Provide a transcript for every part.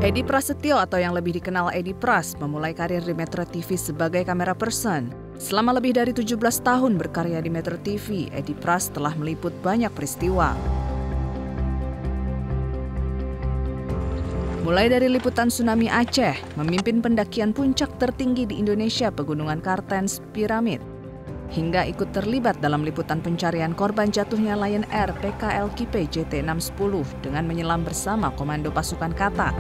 Edi Prasetyo atau yang lebih dikenal Edi Pras memulai karir di Metro TV sebagai kamera person. Selama lebih dari 17 tahun berkarya di Metro TV, Edi Pras telah meliput banyak peristiwa. Mulai dari liputan tsunami Aceh, memimpin pendakian puncak tertinggi di Indonesia Pegunungan Kartens Piramid, hingga ikut terlibat dalam liputan pencarian korban jatuhnya Lion Air PKLKP JT610 dengan menyelam bersama Komando Pasukan Kata.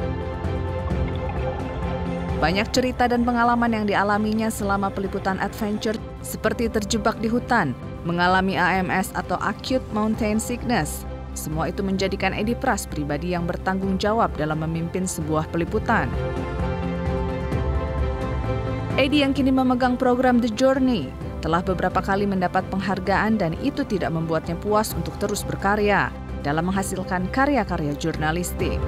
Banyak cerita dan pengalaman yang dialaminya selama peliputan adventure seperti terjebak di hutan, mengalami AMS atau Acute Mountain Sickness. Semua itu menjadikan Edi Pras pribadi yang bertanggung jawab dalam memimpin sebuah peliputan. Edi yang kini memegang program The Journey telah beberapa kali mendapat penghargaan dan itu tidak membuatnya puas untuk terus berkarya dalam menghasilkan karya-karya jurnalistik.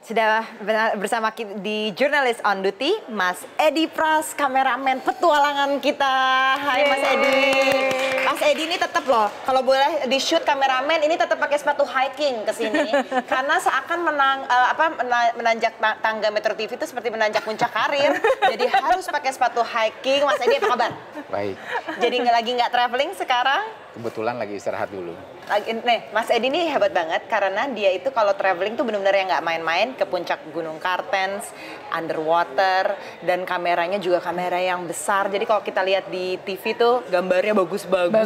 Sudah bersama di Journalist on Duty, Mas Edi Pras, kameramen petualangan kita. Hai Mas Edi. Mas Edi ini tetap loh, kalau boleh di shoot kameramen ini tetap pakai sepatu hiking ke sini. Karena seakan menanjak tangga Metro TV itu seperti menanjak puncak karir. Jadi harus pakai sepatu hiking. Mas Edi apa kabar? Baik. Jadi lagi nggak traveling sekarang? Kebetulan lagi istirahat dulu. Mas Edi ini hebat banget karena dia itu kalau traveling tuh benar-benar yang nggak main-main ke puncak Gunung Kartens, underwater, dan kameranya juga kamera yang besar. Jadi kalau kita lihat di TV tuh gambarnya bagus-bagus.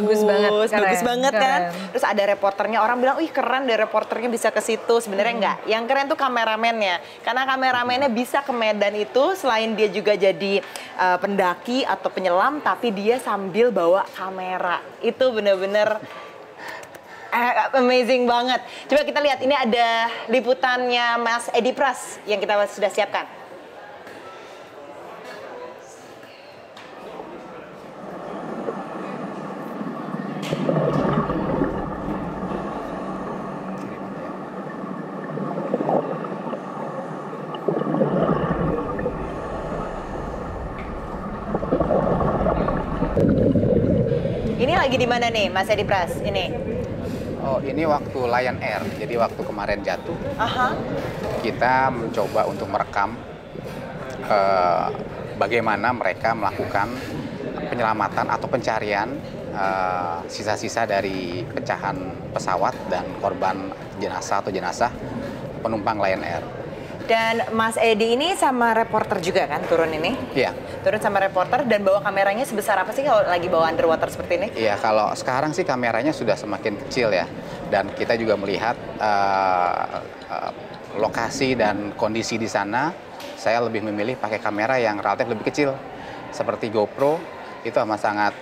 Bagus banget Kan? Terus ada reporternya, orang bilang, "Wih keren deh reporternya bisa ke situ." Sebenarnya enggak. Yang keren tuh kameramennya. Karena kameramennya bisa ke medan itu selain dia juga jadi pendaki atau penyelam, tapi dia sambil bawa kamera. Itu bener-bener amazing banget. Coba kita lihat, ini ada liputannya Mas Edi Pras yang kita sudah siapkan. Ini lagi di mana nih Mas Edi Pras? Ini. Oh, ini waktu Lion Air. Jadi waktu kemarin jatuh, kita mencoba untuk merekam bagaimana mereka melakukan penyelamatan atau pencarian sisa-sisa dari pecahan pesawat dan korban jenazah penumpang Lion Air. Dan Mas Edi ini sama reporter juga kan turun ini? Iya. Turun sama reporter dan bawa kameranya sebesar apa sih kalau lagi bawa underwater seperti ini? Iya, kalau sekarang sih kameranya sudah semakin kecil ya. Dan kita juga melihat lokasi dan kondisi di sana, saya lebih memilih pakai kamera yang relatif lebih kecil. Seperti GoPro, itu amat sangat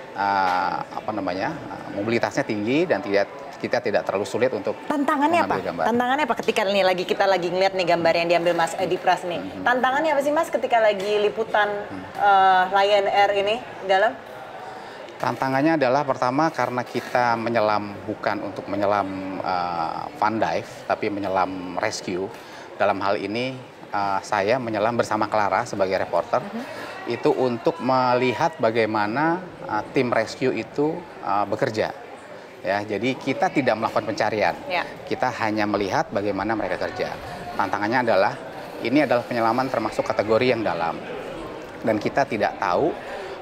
mobilitasnya tinggi dan kita tidak terlalu sulit untuk tantangannya apa? gambar. Tantangannya apa ketika kita lagi ngeliat nih gambar yang diambil Mas Edi Pras nih? Tantangannya apa sih Mas ketika lagi liputan Lion Air ini dalam? Tantangannya adalah pertama karena kita menyelam bukan untuk menyelam fun dive, tapi menyelam rescue. Dalam hal ini saya menyelam bersama Clara sebagai reporter. Itu untuk melihat bagaimana tim rescue itu bekerja. Ya, jadi kita tidak melakukan pencarian, kita hanya melihat bagaimana mereka kerja. Tantangannya adalah, ini adalah penyelaman termasuk kategori yang dalam. Dan kita tidak tahu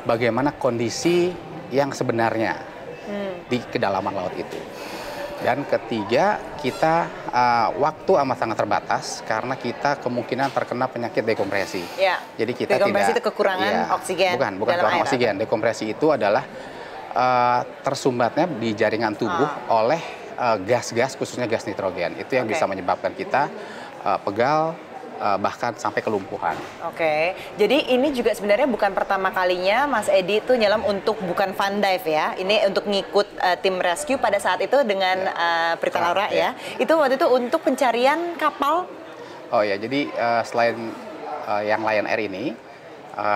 bagaimana kondisi yang sebenarnya di kedalaman laut itu. Dan ketiga, kita waktu amat sangat terbatas karena kita kemungkinan terkena penyakit dekompresi. Ya. Jadi kita dekompresi itu kekurangan oksigen. Bukan kekurangan oksigen. Dekompresi itu adalah tersumbatnya di jaringan tubuh oleh gas-gas, khususnya gas nitrogen. Itu yang bisa menyebabkan kita pegal, bahkan sampai kelumpuhan. Jadi ini juga sebenarnya bukan pertama kalinya Mas Edi itu nyelam untuk bukan fun dive ya. Ini untuk ngikut tim rescue pada saat itu dengan Prita Laura ya. Itu waktu itu untuk pencarian kapal. Oh ya, jadi selain yang Lion Air ini,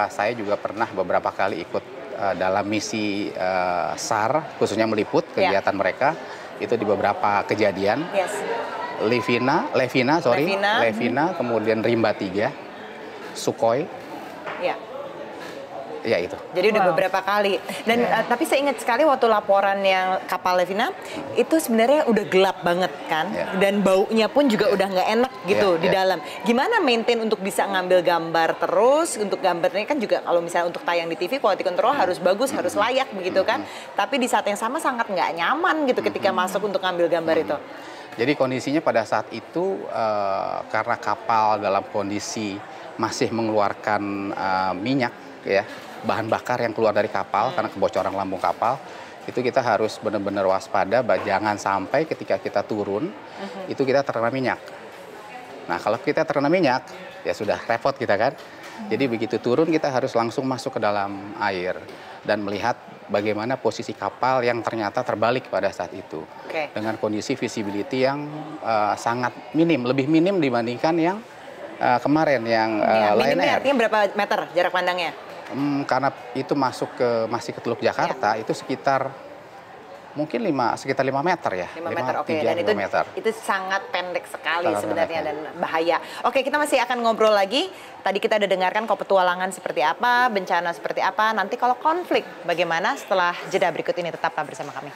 saya juga pernah beberapa kali ikut dalam misi SAR, khususnya meliput kegiatan mereka. Itu di beberapa kejadian. Levina, kemudian Rimba 3, Sukhoi. Ya itu. Jadi udah beberapa kali. Dan tapi saya ingat sekali waktu laporan yang kapal Levina itu sebenarnya udah gelap banget kan, dan baunya pun juga udah nggak enak gitu di dalam. Gimana maintain untuk bisa ngambil gambar terus? Untuk gambarnya kan juga kalau misalnya untuk tayang di TV quality control harus bagus, harus layak begitu kan. Tapi di saat yang sama sangat nggak nyaman gitu ketika masuk untuk ngambil gambar itu. Jadi kondisinya pada saat itu karena kapal dalam kondisi masih mengeluarkan minyak ya, bahan bakar yang keluar dari kapal karena kebocoran lambung kapal, itu kita harus benar-benar waspada, jangan sampai ketika kita turun itu kita terkena minyak. Nah kalau kita terkena minyak ya sudah repot kita kan. Jadi begitu turun kita harus langsung masuk ke dalam air dan melihat bagaimana posisi kapal yang ternyata terbalik pada saat itu. Dengan kondisi visibility yang sangat minim, lebih minim dibandingkan yang kemarin yang Lion Air. Artinya berapa meter jarak pandangnya? Karena itu masih ke Teluk Jakarta, itu sekitar mungkin sekitar 5 meter ya. 5 meter, oke. Dan itu sangat pendek sekali sebenarnya dan bahaya. Oke, kita masih akan ngobrol lagi. Tadi kita udah dengarkan kok petualangan seperti apa, bencana seperti apa. Nanti kalau konflik bagaimana setelah jeda berikut ini, tetaplah bersama kami.